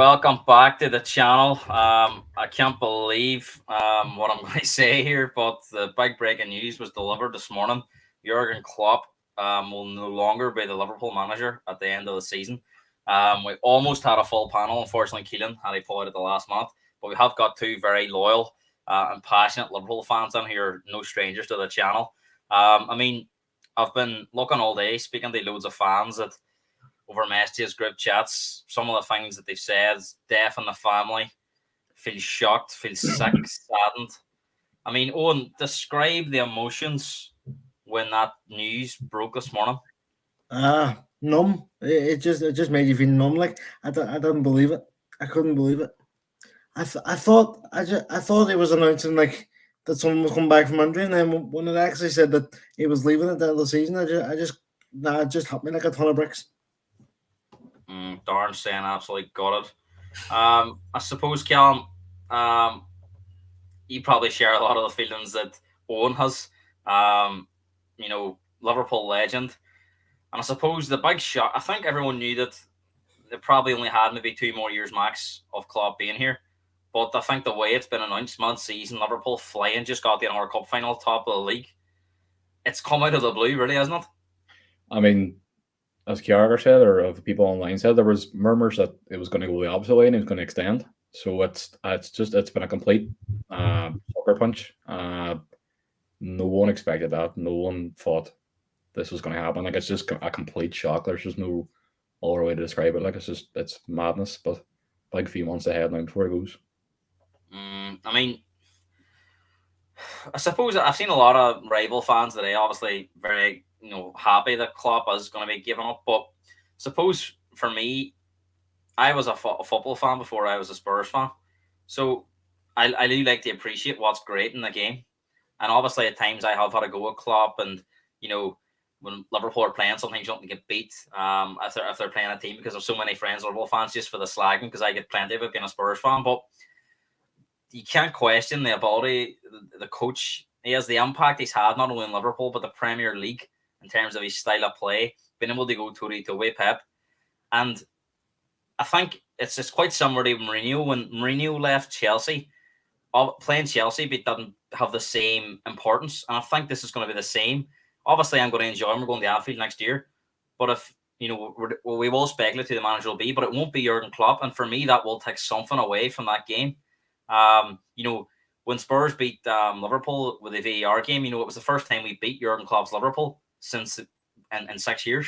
Welcome back to the channel. I can't believe what I'm going to say here, but the big breaking news was delivered this morning. Jurgen Klopp will no longer be the Liverpool manager at the end of the season. We almost had a full panel. Unfortunately, Keelan had he pulled out at the last minute, but we have got two very loyal and passionate Liverpool fans in here, no strangers to the channel. I've been looking all day, speaking to loads of fans that over messages, group chats, some of the things that they've said, death in the family, feel shocked, feel sick, saddened. Owen, describe the emotions when that news broke this morning. Numb. It just made you feel numb. Like I didn't believe it. I couldn't believe it. I thought it was announcing like that someone was coming back from injury, and then when it actually said that he was leaving at the end of the season, it just hit me like a ton of bricks. Darren saying absolutely got it. I suppose, Callum, you probably share a lot of the feelings that Owen has. Liverpool legend. And I suppose the big shot, I think everyone knew that they probably only had maybe 2 more years max of Klopp being here. But I think the way it's been announced mid-season, Liverpool flying, just got the World Cup final, top of the league. It's come out of the blue, really, hasn't it? I mean, as Kiara said, or of people online said, there was murmurs that it was going to go the opposite way and it was going to extend. So it's been a complete sucker punch. No one expected that. No one thought this was going to happen. Like, it's just a complete shock. There's just no other way to describe it. Like, it's madness. But like a few months ahead now before it goes. I suppose I've seen a lot of rival fans today, obviously very happy that Klopp is going to be giving up. But suppose for me, I was a football fan before I was a Spurs fan, so I do like to appreciate what's great in the game. And obviously, at times I have had a go at Klopp, and when Liverpool are playing, sometimes you don't get beat if they're playing a team, because there's so many friends Liverpool fans just for the slagging, because I get plenty of it being a Spurs fan. But you can't question the ability, the coach. He has the impact he's had not only in Liverpool but the Premier League in terms of his style of play, being able to go toe-to-toe with Pep. And I think it's just quite similar to Mourinho. When Mourinho left Chelsea, playing Chelsea but didn't have the same importance. And I think this is going to be the same. Obviously, I'm going to enjoy him. We're going to Anfield next year. But if, we will speculate who the manager will be, but it won't be Jurgen Klopp. And for me, that will take something away from that game. When Spurs beat Liverpool with the VAR game, it was the first time we beat Jurgen Klopp's Liverpool since in 6 years,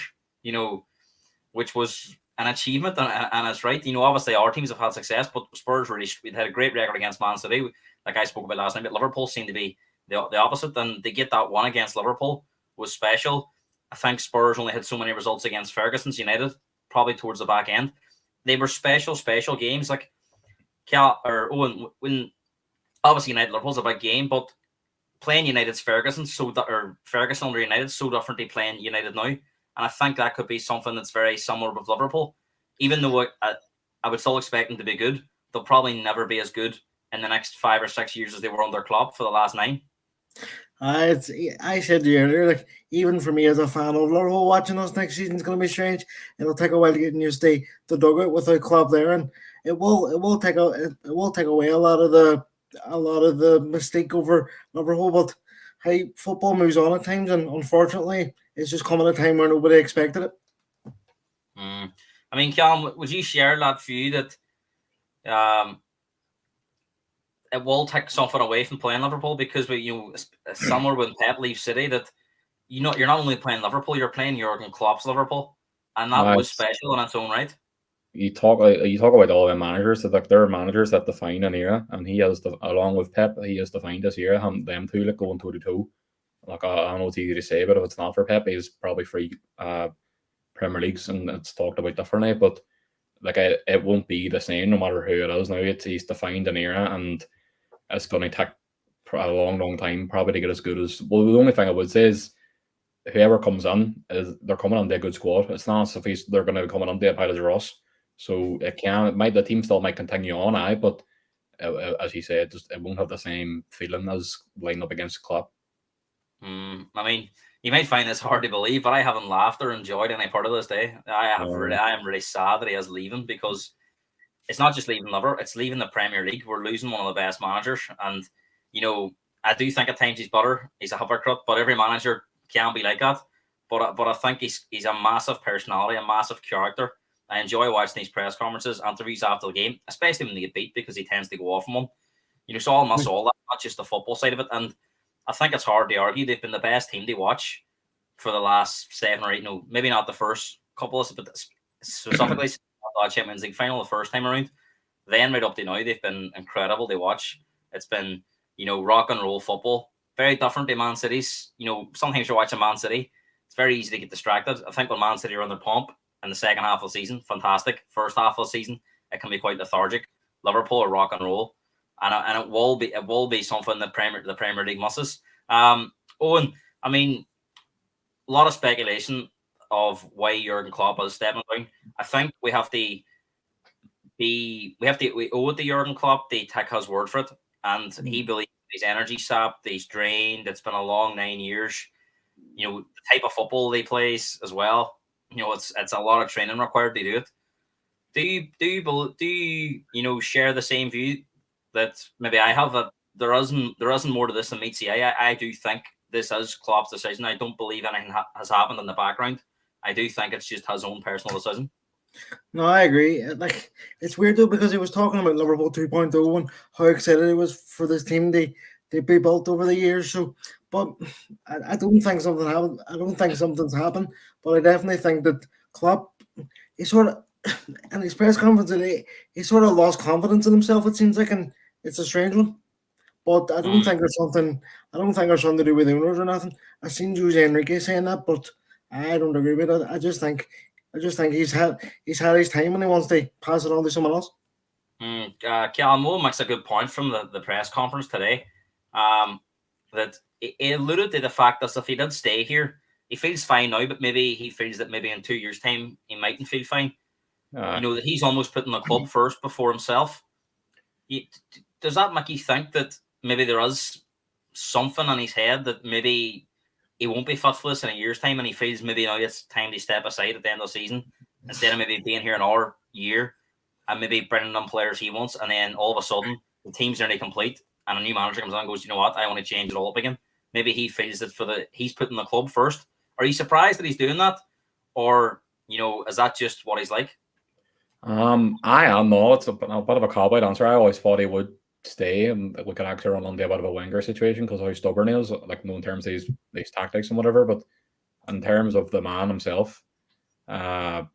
which was an achievement, and it's right. Obviously our teams have had success, but Spurs we had a great record against Man City, like I spoke about last night. But Liverpool seemed to be the opposite, and they get that one against Liverpool was special. I think Spurs only had so many results against Ferguson's United, probably towards the back end. They were special games. Like Owen, when obviously United Liverpool's a big game, but playing United's Ferguson Ferguson under United so different to playing United now. And I think that could be something that's very similar with Liverpool. Even though I would still expect them to be good, they'll probably never be as good in the next 5 or 6 years as they were under Klopp for the last 9. I said to you earlier, like, even for me as a fan of Liverpool, watching us next season is going to be strange. It'll take a while to get used to the dugout without Klopp there, and it will take away a lot of the mystique over Liverpool. But hey, football moves on at times, and unfortunately, it's just coming at a time where nobody expected it. Callum, would you share that view that it will take something away from playing Liverpool, because somewhere when Pep leaves City, that you're not only playing Liverpool, you're playing Jurgen Klopp's Liverpool, and that was special in its own right. You talk about all the managers that, like, there are managers that define an era, and he has along with Pep, he has defined this era. Them two, like, going toe to toe. Like, I know it's easy to say, but if it's not for Pep, he's probably 3 Premier Leagues, and it's talked about differently. But like, it won't be the same no matter who it is now. He's defined an era, and it's going to take a long time probably to get as good as. Well, the only thing I would say is whoever comes in, they're coming on to a good squad. It's not as if they're going to be coming on to a pile of Ross. So the team still might continue on, but as he said, it won't have the same feeling as lining up against Klopp. You might find this hard to believe, but I haven't laughed or enjoyed any part of this day. I am really sad that he is leaving, because it's not just leaving Liverpool, it's leaving the Premier League. We're losing one of the best managers. And, I do think at times he's butter. He's a hypocrite, but every manager can be like that. But I think he's a massive personality, a massive character. I enjoy watching these press conferences, interviews after the game, especially when they get beat, because he tends to go off on one. So all that, not just the football side of it. And I think it's hard to argue they've been the best team to watch for the last 7 or 8. No, maybe not the first couple of, but specifically the Champions League final the first time around. Then right up to now, they've been incredible to watch. It's been, rock and roll football. Very different to Man City's. Sometimes you're watching Man City, it's very easy to get distracted. I think when Man City are on their pump in the second half of the season, fantastic. First half of the season, it can be quite lethargic. Liverpool are rock and roll, and it will be something that the Premier League misses. Owen, I mean, a lot of speculation of why Jurgen Klopp is stepping down. I think we owe it to Jurgen Klopp to take his word for it, and he believes he's energy sapped, he's drained. It's been a long 9 years. The type of football they plays as well. It's a lot of training required to do it. Do you share the same view that maybe I have, that there isn't more to this than meets the eye? I do think this is Klopp's decision. I don't believe anything has happened in the background. I do think it's just his own personal decision. No, I agree. It's weird though, because he was talking about Liverpool 2.0 and how excited he was for this team they be built over the years. So, but I don't think something happened. I don't think something's happened. But I definitely think that Klopp, he sort of, in his press conference today, he sort of lost confidence in himself. It seems like, and it's a strange one. But I don't think there's something. I don't think there's something to do with the owners or nothing. I've seen Jose Enrique saying that, but I don't agree with it. I just think he's had his time and he wants to pass it on to someone else. Callum Moore makes a good point from the press conference today. That he alluded to the fact that if he did stay here, he feels fine now, but maybe he feels that maybe in 2 years' time he mightn't feel fine. That he's almost putting the club first before himself. Does that make you think that maybe there is something in his head that maybe he won't be fit for this in a year's time, and he feels maybe now it's time to step aside at the end of the season instead of maybe being here another year and maybe bringing in players he wants, and then all of a sudden the team's nearly complete and a new manager comes on and goes, you know what, I want to change it all up again. Maybe he feels that he's putting the club first. Are you surprised that he's doing that, or is that just what he's like? I am not. It's a bit of a cop-out answer. I always thought he would stay, and we could actually run into a bit of a Wenger situation because of how stubborn he is, like in terms of these tactics and whatever. But in terms of the man himself, I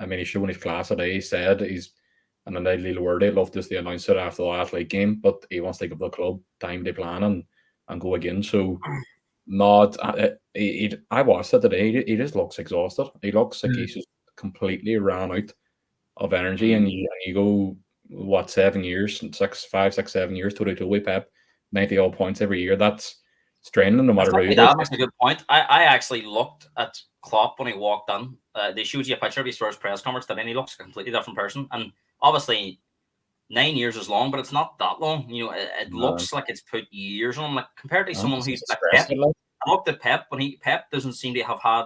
mean, he's showing his class today. He said he's an ideal word. He'd love just to announce it after the last league game, but he wants to give the club time to plan and go again. So, not. I watched it today. He just looks exhausted. He looks like he's just completely ran out of energy, and you go, what, 7 years, 5, 6, 7 years, 2 with Pep, 90 odd points every year. That's straining no matter who. That's a good point. I actually looked at Klopp when he walked in. They showed you a picture of his first press conference, and then he looks a completely different person. And obviously, 9 years is long, but it's not that long. It looks like it's put years on him. Like compared to someone who's like Pep. I looked at Pep Pep doesn't seem to have had,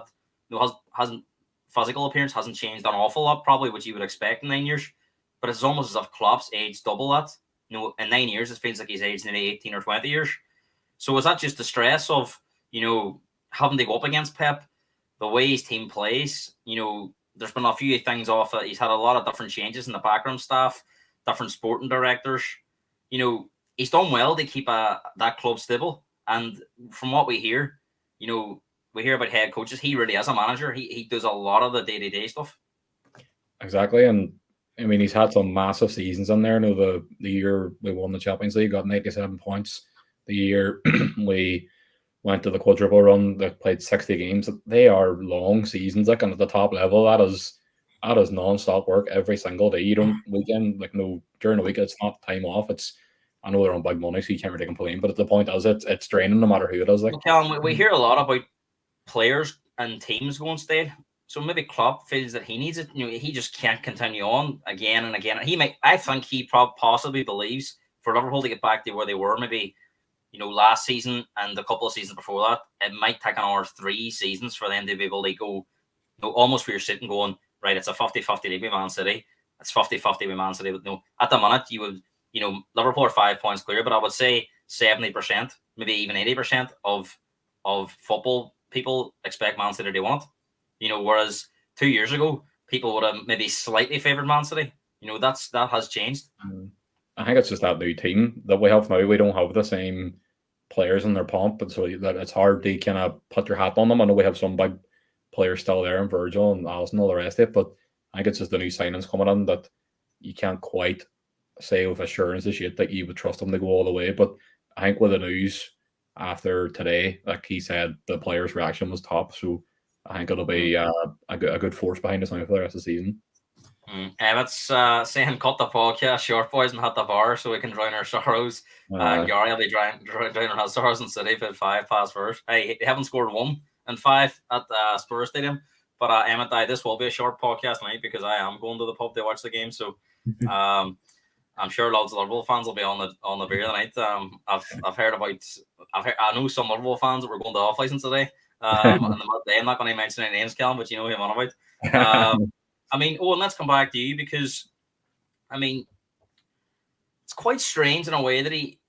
hasn't physical appearance hasn't changed an awful lot, probably what you would expect in 9 years. But it's almost as if Klopp's aged double that. In 9 years, it feels like he's aged nearly 18 or 20 years. So is that just the stress of, having to go up against Pep, the way his team plays? There's been a few things off it. He's had a lot of different changes in the background staff, different sporting directors. He's done well to keep that club stable. And from what we hear, we hear about head coaches. He really is a manager. He does a lot of the day-to-day stuff. Exactly. And I mean, he's had some massive seasons in there. The year we won the Champions League, got 97 points. The year we went to the quadruple run, they played 60 games. They are long seasons, like, and at the top level, that is non-stop work every single day. You don't weekend, during the week, it's not time off. I know they're on big money, so you can't really complain. But the point is, it's draining no matter who it is. Like, Callum, we hear a lot about players and teams going stale. So maybe Klopp feels that he needs it. He just can't continue on again and again. I think he possibly believes for Liverpool to get back to where they were, maybe, last season and a couple of seasons before that, it might take another 3 seasons for them to be able to go, almost where you're sitting going, right, it's a 50-50 league with Man City. it's 50-50 with Man City. But no, at the minute, Liverpool are 5 points clear, but I would say 70%, maybe even 80% of football people expect Man City to win it. Whereas 2 years ago, people would have maybe slightly favoured Man City. That has changed. I think it's just that new team that we have now. We don't have the same players in their pomp, and so that it's hard to kind of put your hat on them. I know we have some big players still there, and Virgil and Alisson and all the rest of it, but I think it's just the new signings coming in that you can't quite say with assurance as yet that you would trust them to go all the way. But I think with the news after today, like he said, the players' reaction was top. So I think it'll be a good force behind us now for the rest of the season. Emmett's saying cut the podcast short, boys, and hit the bar so we can drown our sorrows. Gary will be drowning our sorrows in City for 5 past first. Hey, they haven't scored 1 in 5 at Spurs Stadium. But Emmett, this will be a short podcast tonight because I am going to the pub to watch the game. So I'm sure lots of Liverpool fans will be on the beer tonight. I know some Liverpool fans that were going to off license today. I'm not going to mention any names, Callum, but you know who I'm on about. Owen, let's come back to you because, it's quite strange in a way that he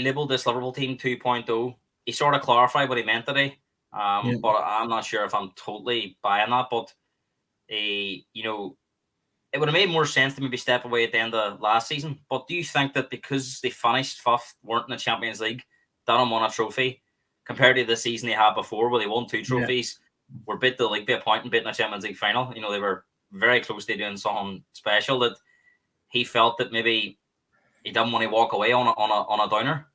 labelled this Liverpool team 2.0. He sort of clarified what he meant today. But I'm not sure if I'm totally buying that. But, it would have made more sense to maybe step away at the end of last season. But do you think that because they finished 5th, weren't in the Champions League, didn't won a trophy, compared to the season they had before where they won 2 trophies, were beat the league by a point and beat in the Champions League final? They were very close to doing something special that he felt that maybe he didn't want to walk away on a downer.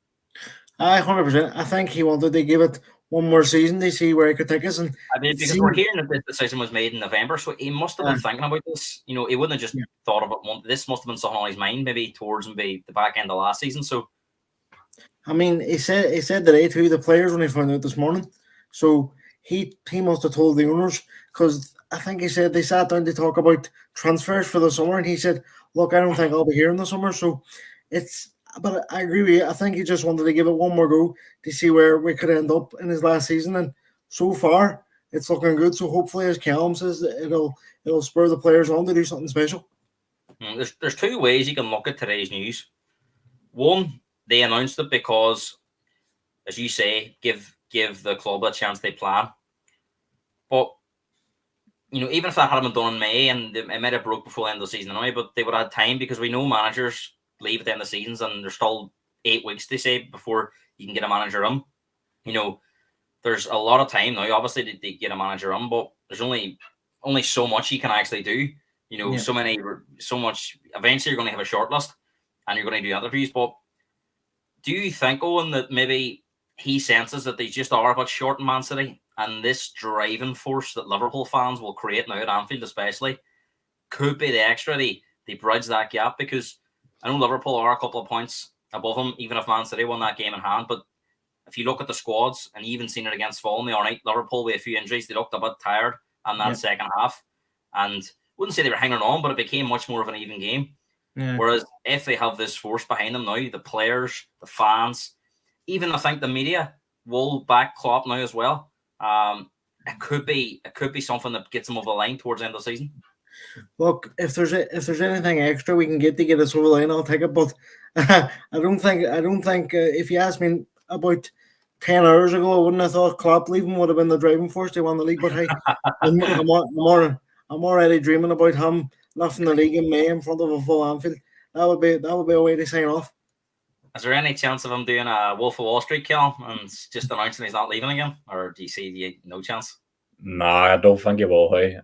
100%. I think he wanted to give it one more season to see where he could take us. And because we're hearing that this decision was made in November, so he must have been thinking about this. He wouldn't have just thought of it. This must have been something on his mind, maybe towards maybe the back end of last season. So, he said today to the players when he found out this morning. So he must have told the owners, because I think he said they sat down to talk about transfers for the summer, and he said, "Look, I don't think I'll be here in the summer." So but I agree with you. I think he just wanted to give it one more go to see where we could end up in his last season, and so far it's looking good. So hopefully, as Callum says, it'll spur the players on to do something special. There's 2 ways you can look at today's news. One, they announced it because, as you say, give the club a chance to plan. But even if that hadn't been done in May, and it might have broke before the end of the season anyway, but they would have had time, because we know managers leave at the end of the seasons, and there's still 8 weeks, they say, before you can get a manager in. There's a lot of time now, obviously, to get a manager in, but there's only so much you can actually do. So much. Eventually, you're going to have a short list, and you're going to do interviews. But do you think, Owen, that maybe he senses that they just are a bit short in Man City, and this driving force that Liverpool fans will create now at Anfield, especially, could be the extra they bridge that gap? Because I know Liverpool are a couple of points above them, even if Man City won that game in hand. But if you look at the squads, and you even seen it against Fulham the other night, Liverpool with a few injuries, they looked a bit tired in that second half. And wouldn't say they were hanging on, but it became much more of an even game. Yeah. Whereas if they have this force behind them now, the players, the fans, even I think the media will back Klopp now as well. It could be something that gets them over the line towards the end of the season. Look, if there's anything extra we can get to get us over the line, I'll take it. But I don't think if you asked me about 10 hours ago, I wouldn't have thought Klopp leaving would have been the driving force to win the league. But hey, I'm already dreaming about him lifting the league in May in front of a full Anfield. That would be a way to sign off. Is there any chance of him doing a Wolf of Wall Street kill and just announcing he's not leaving again, or do you see no chance? No, I don't think he will. Hey,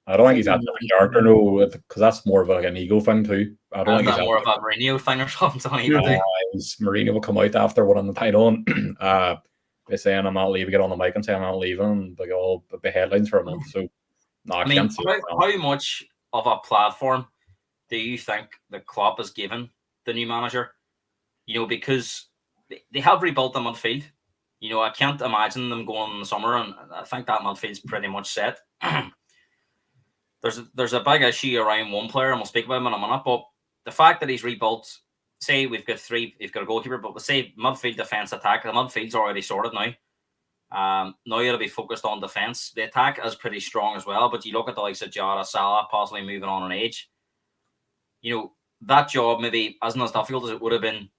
I don't think he's that type of character, no, because that's more of an ego thing too. I don't think he's more of a Mourinho thing or something. Mourinho will come out after winning the title and by saying I'm not leaving, get on the mic and say I'm not leaving, like all the headlines for a month. So, no, I can't see how much of a platform do you think the Klopp has given the new manager? Because they have rebuilt the midfield. I can't imagine them going in the summer, and I think that midfield's pretty much set. There's a big issue around one player, and we'll speak about him in a minute. But the fact that he's rebuilt, say we've got a goalkeeper, but we'll say midfield, defense, attack. The midfield's already sorted now. Now it'll be focused on defense. The attack is pretty strong as well, but you look at the likes of Jota, Salah possibly moving on an age. that job maybe isn't as difficult as it would have been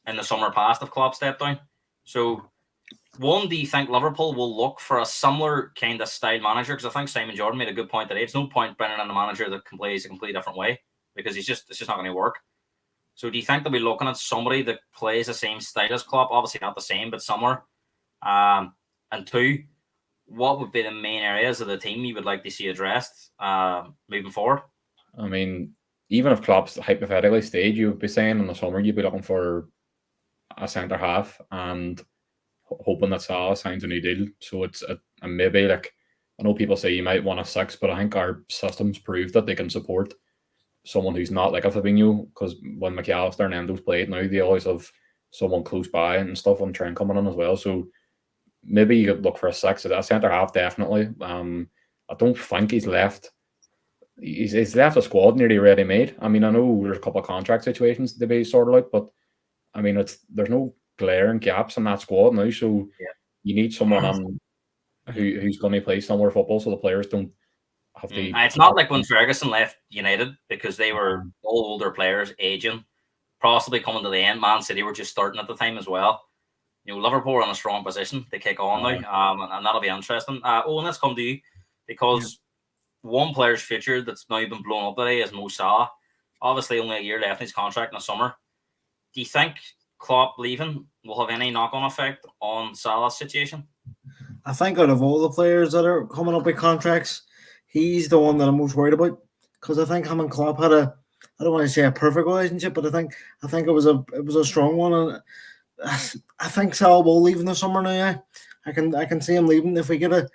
in the summer past if Klopp stepped down. So, one, do you think Liverpool will look for a similar kind of style manager? Because I think Simon Jordan made a good point today. It's no point bringing in a manager that plays a completely different way because it's just not going to work. So, do you think they'll be looking at somebody that plays the same style as Klopp? Obviously not the same, but similar. And two, what would be the main areas of the team you would like to see addressed moving forward? I mean, even if Klopp's hypothetically stayed, you would be saying in the summer you'd be looking for a centre half and hoping that Salah signs a new deal. So it's and maybe like I know people say you might want a 6, but I think our systems prove that they can support someone who's not like a Fabinho, because when McAllister and Endo's played now, they always have someone close by and stuff on Trent coming in as well. So maybe you could look for a 6. A centre half definitely. I don't think he's left. He's left a squad nearly ready made. I mean, I know there's a couple of contract situations to be sorted out, but I mean, there's no glaring gaps in that squad now. So you need someone who's going to play similar football, so the players don't have to. It's not like when Ferguson left United because they were all older players, aging, possibly coming to the end. Man City were just starting at the time as well. Liverpool are in a strong position to kick on now, and that'll be interesting. Owen, let's come to you because one player's future that's now been blown up today is Mo Salah. Obviously, only a year left in his contract in the summer. Do you think Klopp leaving will have any knock-on effect on Salah's situation? I think out of all the players that are coming up with contracts, he's the one that I'm most worried about because I think him and Klopp had I don't want to say a perfect relationship, but I think it was a strong one, and I think Salah will leave in the summer now. Yeah. I can see him leaving if we get a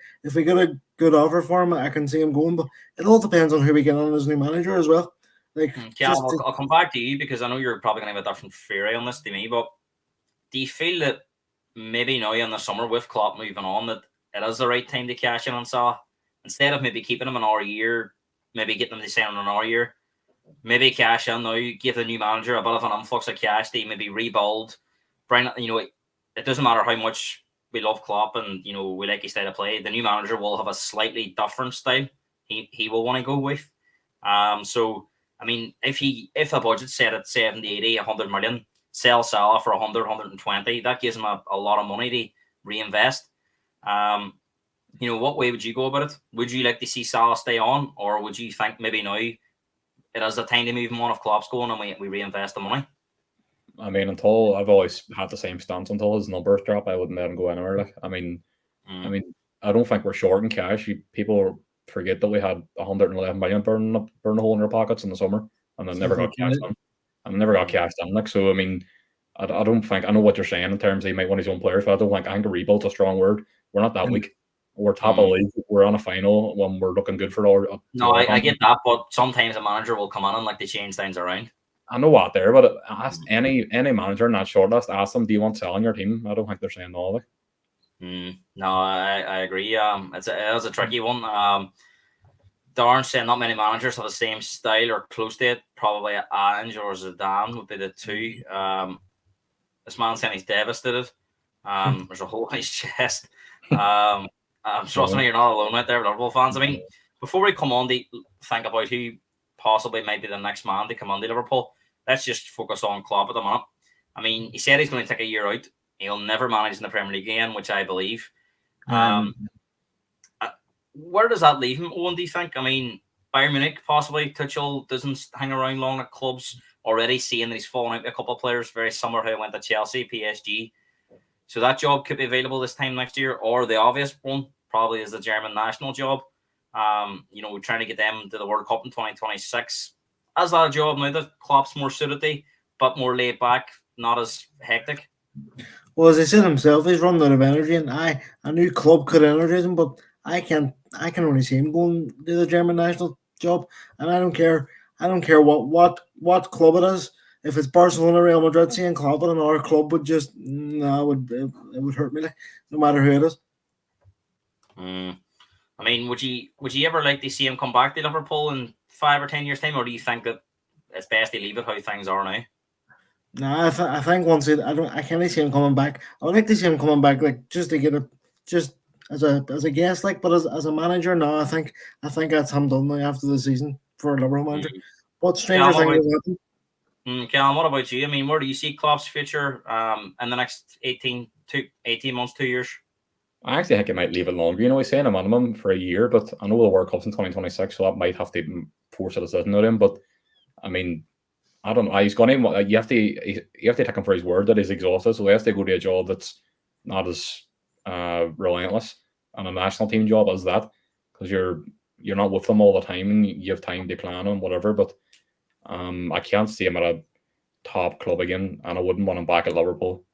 good offer for him. I can see him going, but it all depends on who we get on as new manager as well. Like, I'll come back to you because I know you're probably going to have a different theory on this to me. But do you feel that maybe now in the summer with Klopp moving on that it is the right time to cash in on Salah instead of maybe keeping him another year, maybe getting him to sign another year, maybe cash in now, give the new manager a bit of an influx of cash to maybe rebuild, bring it doesn't matter how much we love Klopp and we like his style of play. The new manager will have a slightly different style. He will want to go with. So I mean, if the budget's set at 70, 80, 100 million, sell Salah for 100, 120, that gives him a lot of money to reinvest. What way would you go about it? Would you like to see Salah stay on, or would you think maybe now it is the time to move him on if Klopp's going and we reinvest the money? I mean, until I've always had the same stance until his numbers drop, I wouldn't let him go anywhere. Like, I mean, I don't think we're short in cash. People forget that we had 111 million burn a hole in our pockets in the summer, and then never got cashed in. And never got cashed in. Like, so I mean, I don't think I know what you're saying in terms of he might want his own players, but I think a rebuild's a strong word. We're not that weak. We're top of the league. We're on a final when we're looking good for all. I get that, but sometimes a manager will come in and like they change things around. I know what there, but ask any manager in that shortlist, ask them, do you want Salah on your team? I don't think they're saying no. Like. No, I agree. It is a tricky one. Darren saying not many managers have the same style or close to it. Probably Ange or Zidane would be the two. This man saying he's devastated. There's a hole in his chest. I'm trusting you're not alone out there, Liverpool fans. I mean, before we come on to think about who possibly might be the next man to come on to Liverpool, let's just focus on Klopp at the moment. I mean, he said he's going to take a year out. He'll never manage in the Premier League again, which I believe. Where does that leave him, Owen, do you think? I mean, Bayern Munich, possibly. Tuchel doesn't hang around long at clubs. Already seeing that he's fallen out with a couple of players, very similar how he went to Chelsea, PSG. So that job could be available this time next year. Or the obvious one probably is the German national job. We're trying to get them to the World Cup in 2026. Is that a job now that Klopp's more suited to, but more laid back, not as hectic? Well, as he said himself, he's running out of energy, and a new club could energize him, but I can only see him going to the German national job, and I don't care what club it is. If it's Barcelona, Real Madrid, seeing Klopp at another club would just it would hurt me, like, no matter who it is. I mean, would you ever like to see him come back to Liverpool in 5 or 10 years' time, or do you think that it's best to leave it how things are now? No, I think once I can't see him coming back. I would like to see him coming back, like just to get just as a guest, like, but as a manager, no, I think that's him done now after the season for a Liverpool manager. But stranger things have happened. Callum, what about you? I mean, where do you see Klopp's future in the next 18 months, 2 years? I actually think it might leave it longer. You know, he's saying a minimum for a year, but I know the World Cup's in 2026, so that might have to force a decision on him. But I mean, I don't know. He's gone in. You have to take him for his word that he's exhausted, so he has to go to a job that's not as relentless and a national team job as that, because you're not with them all the time and you have time to plan and whatever. But I can't see him at a top club again, and I wouldn't want him back at Liverpool.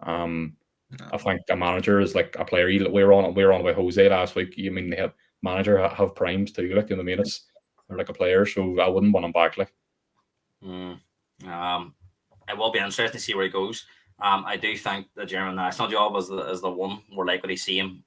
I think a manager is like a player. We were on about Jose last week. You mean they have manager have primes too, like in the minutes. They're like a player, so I wouldn't want him back. Like, it will be interesting to see where he goes. I do think the German national job is the one we're likely to see him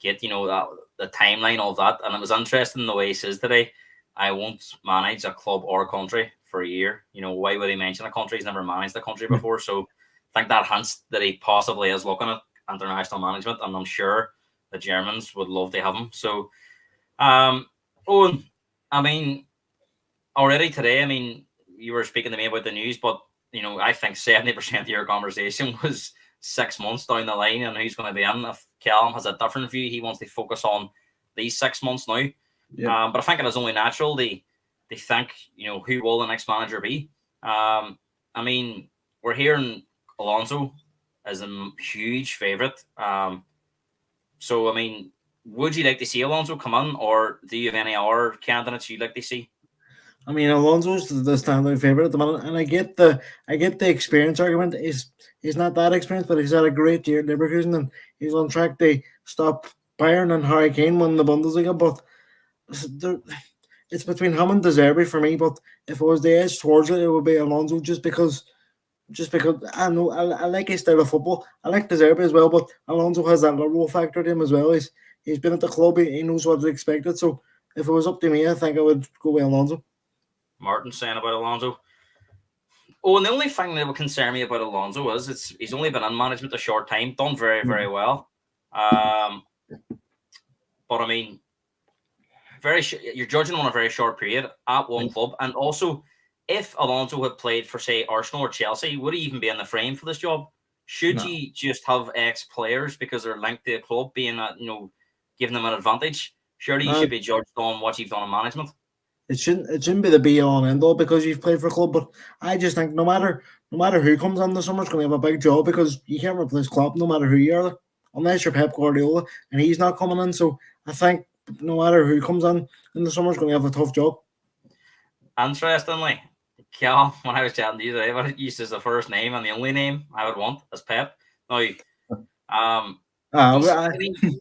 get. You know, that the timeline of that, and it was interesting the way he says today, I won't manage a club or country for a year. You know, why would he mention a country? He's never managed a country before, so I think that hints that he possibly is looking at international management, and I'm sure the Germans would love to have him. So, Owen, I mean, already today, I mean, you were speaking to me about the news, but, you know, I think 70% of your conversation was 6 months down the line and who's going to be in. If Callum has a different view, he wants to focus on these 6 months now. Yeah. But I think it is only natural to think, you know, who will the next manager be? I mean, we're hearing Alonso is a huge favourite. So, I mean, would you like to see Alonso come in, or do you have any other candidates you'd like to see? I mean, Alonso's the standout favourite at the moment, and I get the experience argument. He's not that experienced, but he's had a great year at Leverkusen, and he's on track to stop Bayern and Harry Kane winning the Bundesliga. But it's between him and Zerbi for me. But if it was the edge towards it, it would be Alonso, just because I know I like his style of football. I like Zerbi as well, but Alonso has that Liverpool factor to him as well. He's been at the club. He knows what is expected. So if it was up to me, I think I would go with Alonso. Martin saying about Alonso. Oh, and the only thing that would concern me about Alonso is he's only been in management a short time, done very, very well. But I mean, you're judging on a very short period at one club, and also, if Alonso had played for, say, Arsenal or Chelsea, would he even be in the frame for this job? Should you just have ex-players because they're linked to a club being, giving them an advantage? Surely you should be judged on what you've done in management. It shouldn't be the be-all and end-all because you've played for a club, but I just think no matter who comes in the summer is going to have a big job, because you can't replace Klopp no matter who you are, unless you're Pep Guardiola, and he's not coming in. So I think no matter who comes in the summer is going to have a tough job. Interestingly, Cal, when I was chatting to you today, I used as the first name and the only name I would want is Pep. Now,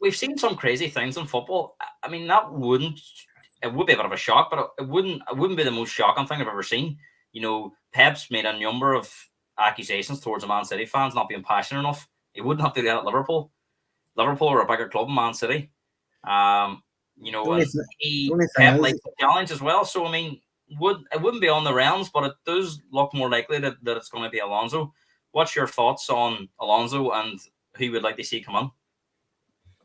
we've seen some crazy things in football. I mean, it would be a bit of a shock, but it wouldn't be the most shocking thing I've ever seen. You know, Pep's made a number of accusations towards the Man City fans not being passionate enough. He wouldn't have to do that at Liverpool. Liverpool are a bigger club than Man City. Pep likes the challenge as well. So, I mean, it wouldn't be on the realms, but it does look more likely that it's going to be Alonso. What's your thoughts on Alonso and who you would like to see come on?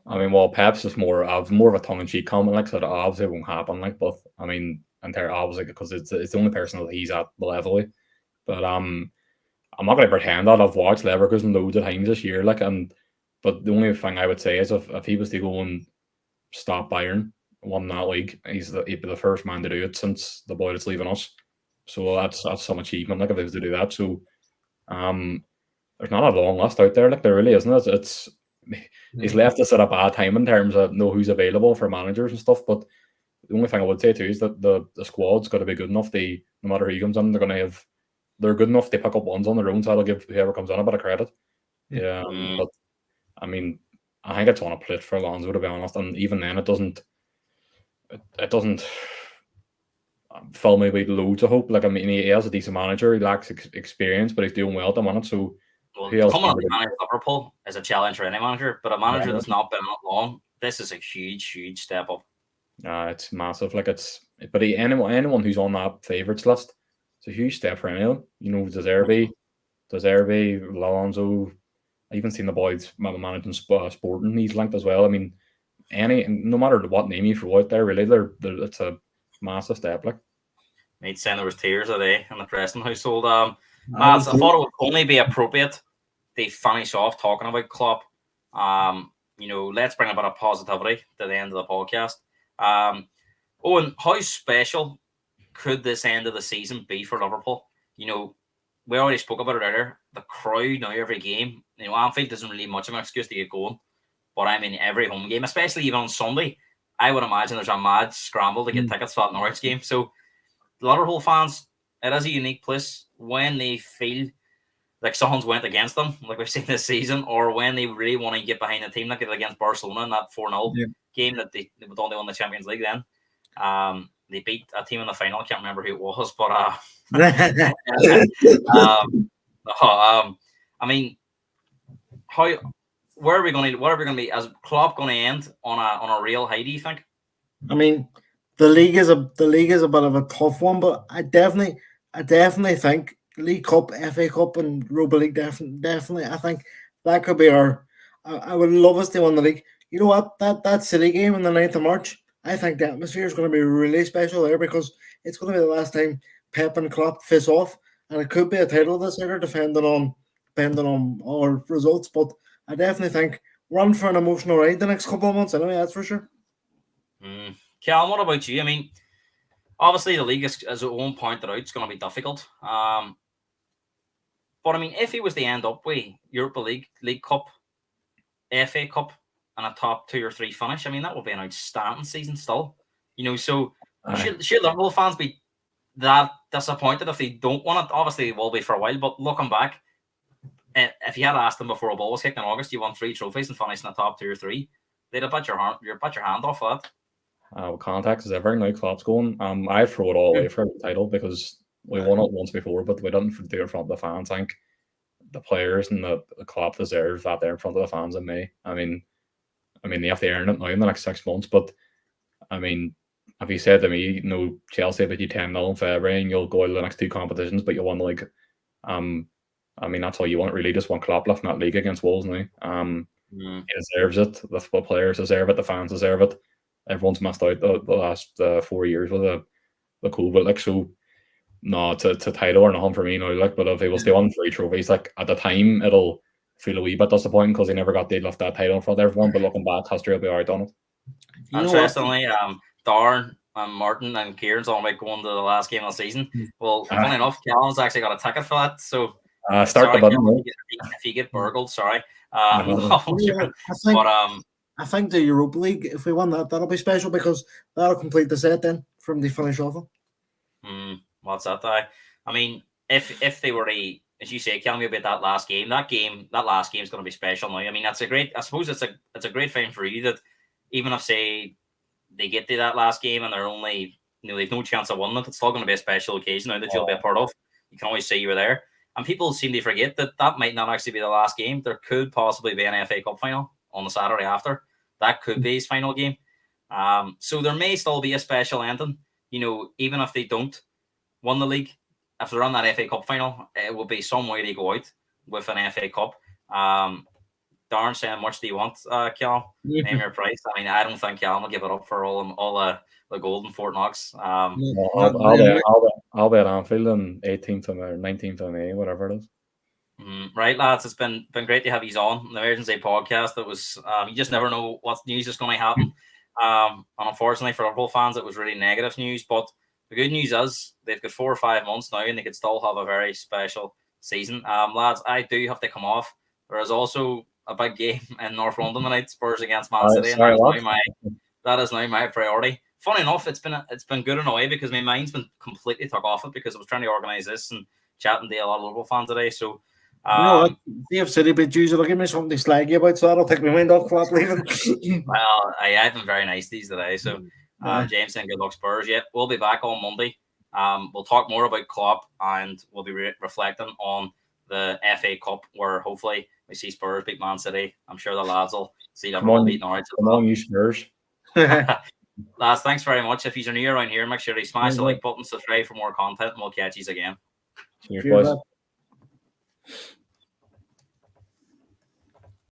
I mean, well, Pep's just more of a tongue-in-cheek comment, like, so that obviously won't happen, like, but I mean, entirely obviously because it's the only person that he's at the level with. But I'm not going to pretend that I've watched Leverkusen loads of times this year, like, but the only thing I would say is if he was to go and stop Bayern, won that league, he'd be the first man to do it since the boy that's leaving us. So that's some achievement, like, if he was to do that. So there's not a long list out there, like, there really isn't. He's left us at a bad time in terms of know who's available for managers and stuff. But the only thing I would say too is that the squad's got to be good enough. No matter who comes in, they're good enough to pick up ones on their own. So I'll give whoever comes in a bit of credit. Yeah, but I mean, I think it's on a plate for Alonso, to be honest. And even then, it doesn't fill me with loads of hope. Like, I mean, he has a decent manager. He lacks experience, but he's doing well at the minute. So. Well, coming on to manage Liverpool is a challenge for any manager, but a manager that's not been that long, this is a huge, huge step up. It's massive. Like, but anyone who's on that favourites list, it's a huge step for anyone. You know, Zerbi, Alonso. I even seen the boys managing Sporting. He's linked as well. I mean, no matter what name you throw out there, really, it's a massive step. Like, He'd saying there was tears today in the Preston household. Lads, I thought it would only be appropriate to finish off talking about Klopp. Let's bring a bit of positivity to the end of the podcast. Owen, how special could this end of the season be for Liverpool? We already spoke about it earlier. The crowd now every game. Anfield isn't really much of an excuse to get going, but I mean every home game, especially even on Sunday, I would imagine there's a mad scramble to get tickets for that Norwich game. So Liverpool fans, it is a unique place when they feel like someone's went against them, like we've seen this season, or when they really want to get behind the team, like they did against Barcelona in that 4-0 game that they only won the Champions League then. They beat a team in the final. I can't remember who it was, but I mean, what are we going to be? Is Klopp going to end on a real high? Do you think? I mean, the league is a bit of a tough one, but I definitely think League Cup, FA Cup, and Europa League definitely. I think that could be our. I would love us to win the league. You know what? That City game on the 9th of March, I think the atmosphere is going to be really special there because it's going to be the last time Pep and Klopp face off, and it could be a title this year, depending on our results. But I definitely think we're on for an emotional ride the next couple of months. Anyway, that's for sure. Cal, what about you? I mean, obviously the league is, as Owen pointed out, it's going to be difficult. But I mean, if he was to end up with Europa League, League Cup, FA Cup, and a top 2 or 3 finish, I mean, that would be an outstanding season still. So should Liverpool fans be that disappointed if they don't want it? Obviously, they will be for a while, but looking back, if you had asked them before a ball was kicked in August, you won 3 trophies and finished in the top 2 or 3, they'd have bet your hand off of that. Context is everything. Now Klopp's going. I throw it all away for the title because we won it once before, but we didn't do it in front of the fans. I think the players and the Klopp deserve that there in front of the fans in May. I mean, they have to earn it now in the next 6 months. But I mean, if you said to me, Chelsea bet you 10-0 in February and you'll go to the next 2 competitions, but you won the league. I mean, that's all you want, really. Just want Klopp lifting that league against Wolves now. He deserves it. The players deserve it. The fans deserve it. Everyone's missed out the last 4 years with the COVID. So, no, it's a title or nothing for me now. But if he was to win 3 trophies, at the time, it'll feel a wee bit disappointing because he never got to lift that title in front of everyone. But looking back, history will be alright on it. Interestingly, Darren and Martin and Kieran's all about going to the last game of the season. Well, funny enough, Callum's actually got a ticket for that. So start the button. If you get burgled, sorry. I think the Europa League, if we win that, that'll be special because that'll complete the set then from the finish off. What's that? I mean, if they were to, as you say, Callum, about that last game, that last game is going to be special now. I mean, I suppose it's a great thing for you that even if, say, they get to that last game and they're only, they've no chance of winning it, it's still going to be a special occasion now that you'll be a part of. You can always say you were there. And people seem to forget that might not actually be the last game. There could possibly be an FA Cup final on the Saturday after. That could be his final game. So there may still be a special ending, even if they don't win the league. If they're on that FA Cup final, it will be some way to go out with an FA Cup. Darren saying, how much do you want, Callum? Name your price. I mean, I don't think Callum will give it up for all the gold in Fort Knox. I'll be at Anfield on 18th or 19th of May, whatever it is. Right, lads, it's been great to have you on the Emergency Podcast. It was you just never know what news is going to happen. And unfortunately for Liverpool fans, it was really negative news. But the good news is they've got 4 or 5 months now, and they could still have a very special season. Lads, I do have to come off. There is also a big game in North London tonight, Spurs against Man City, and that is now my priority. Funny enough, it's been good in a way because my mind's been completely took off it because I was trying to organise this and chatting to a lot of Liverpool fans today. So, if City beat you, it'll give me something to slag you about, so that'll take my mind off Klopp leaving. Well, I've been very nice these today. So, James saying good luck Spurs. Yeah, we'll be back on Monday. We'll talk more about Klopp and we'll be reflecting on the FA Cup where hopefully we see Spurs beat Man City. I'm sure the lads will see Liverpool beat Norwich. Come on, you Spurs. Lads, thanks very much. If you're new around here, make sure to smash the like button, subscribe for more content, and we'll catch you again. Cheers, boys.